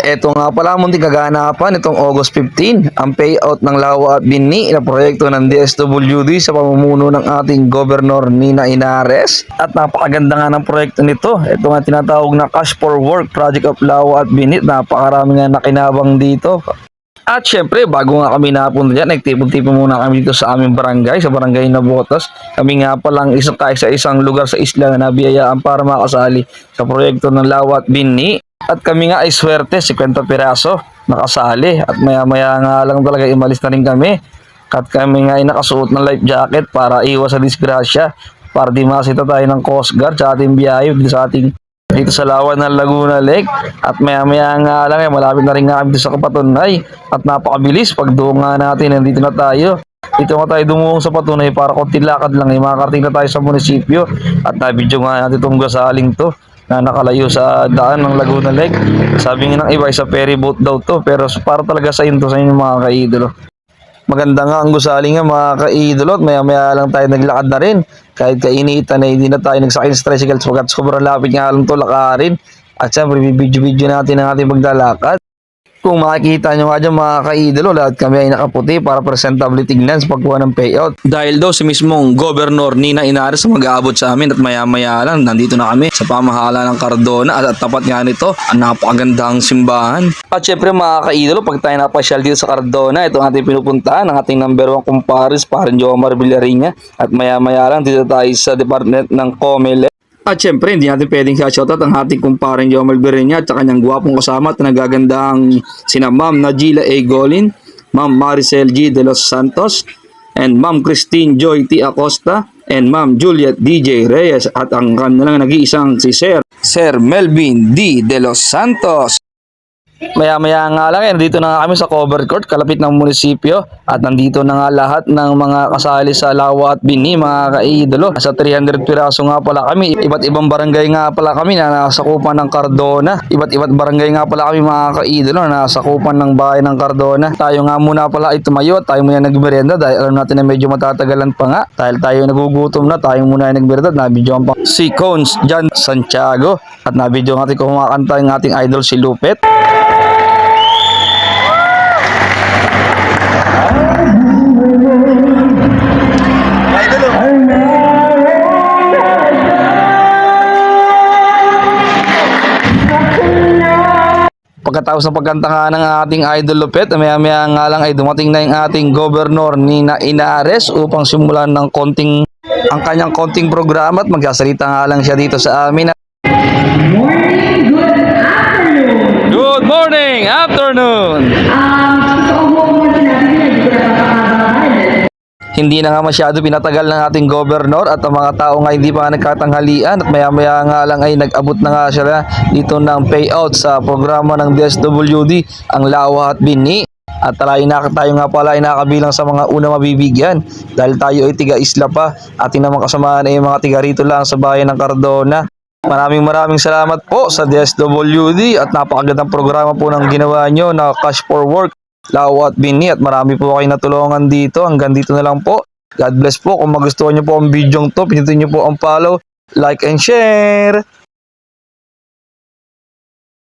Eto nga pala munting kaganapan itong August 15, ang payout ng Lawa at Bini na proyekto ng DSWD sa pamumuno ng ating Governor Nina Inares. At napakaganda nga ng proyekto nito. Ito nga tinatawag na Cash for Work Project of Lawa at Bini. Napakarami nga nakinabang dito. At syempre, bago nga kami napunta dyan, nagtipon-tipon muna kami dito sa aming barangay, sa barangay na Botas. Kami nga palang isa tayo sa isang lugar sa isla na nabiyayaan para makasali sa proyekto ng Lawa at Bini. At kami nga ay swerte, 50 piraso nakasali. At maya-maya nga lang talaga imalis na rin kami. At kami nga ay nakasuot ng life jacket para iwas sa disgrasya. Para di masita tayo ng Coast Guard sa ating biyahe dito sa Lawa ng Laguna Lake. At maya-maya nga lang malapit na rin nga kami dito sa Kapatunay. At napakabilis pag doon nga natin, nandito na tayo. Dito nga tayo dumungong sa Patunay para konti lakad lang. Makakarating na tayo sa munisipyo. At na-video nga natin itong gasaling to na nakalayo sa daan ng Laguna Lake. Sabi nga ng iba sa ferry boat daw to, pero para talaga sa inyo mga kaidolo. Maganda nga ang gusali nga mga kaidolo at maya-maya lang tayo naglakad na rin. Kahit kainitan na hindi na tayo nagsakay ng tricycle sapagat sobrang lapit nga lang to lakarin. At syempre video natin ang ating paglalakad. Kung makikita nyo nga dyan mga kaidolo, lahat kami ay nakaputi para presentably tignan sa pagkuha ng payout. Dahil daw si mismong Governor Nina Inares mag-aabot sa amin at maya-maya lang nandito na kami sa pamahala ng Cardona at tapat nga nito ang napakagandang simbahan. At syempre mga kaidolo, pag tayo napasyal dito sa Cardona, ito ang ating pinupuntahan, ang ating number 1 kumpares, parang Jomar Villariña. At maya-maya lang dito tayo sa department ng Comelec. At syempre, hindi natin pwedeng shoutout ang ating kumparing Jomar Villariña at saka kanyang gwapong kasama at nagagandang sina Ma'am Najila A. Golin, Ma'am Maricel G. De Los Santos, and Ma'am Christine Joy T. Acosta, and Ma'am Juliet DJ Reyes at ang kanilang nag-iisang si Sir Melvin D. De Los Santos. Maya-maya nga lang, nandito na nga kami sa cover court, kalapit ng munisipyo. At nandito na nga lahat ng mga kasali sa Lawa at Bini, mga kaidolo. Sa 300 piraso nga pala kami. Iba't ibang barangay nga pala kami na nasakupan ng Cardona. Iba't barangay nga pala kami mga kaidolo na nasakupan ng bayan ng Cardona. Tayo nga muna pala ay tumayo at tayo muna nagmerienda dahil alam natin na medyo matatagalan pa nga. Dahil tayo nagugutom na, tayo muna ay nagmerienda. Nabidyoan pa si Cones Jan Santiago. At nabidyoan natin kung kumakanta yung ating idol si Lupet. Pagkatapos ng pagkanta nga ng ating idol Lupet, maya-maya nga lang ay dumating na yung ating Governor Nina Inares upang simulan ng ang kanyang konting programa at magsasalita nga lang siya dito sa amin. Good morning, afternoon. Hindi na nga masyado pinatagal ng ating governor at ang mga tao nga hindi pa nagkatanghalian at maya-maya nga lang ay nag-abot na nga siya dito ng payout sa programa ng DSWD, ang Lawa at Bini. At tayo nga pala ay nakabilang sa mga una mabibigyan dahil tayo ay tiga-isla pa at naman kasama na yung mga tiga rito lang sa bayan ng Cardona. Maraming salamat po sa DSWD at napakagandang programa po ng ginawa nyo na Cash for Work Lawa at Bini at marami po kayo natulungan dito. Hanggang dito na lang po. God bless po. Kung magustuhan nyo po ang video to, pindutin nyo po ang follow, like and share.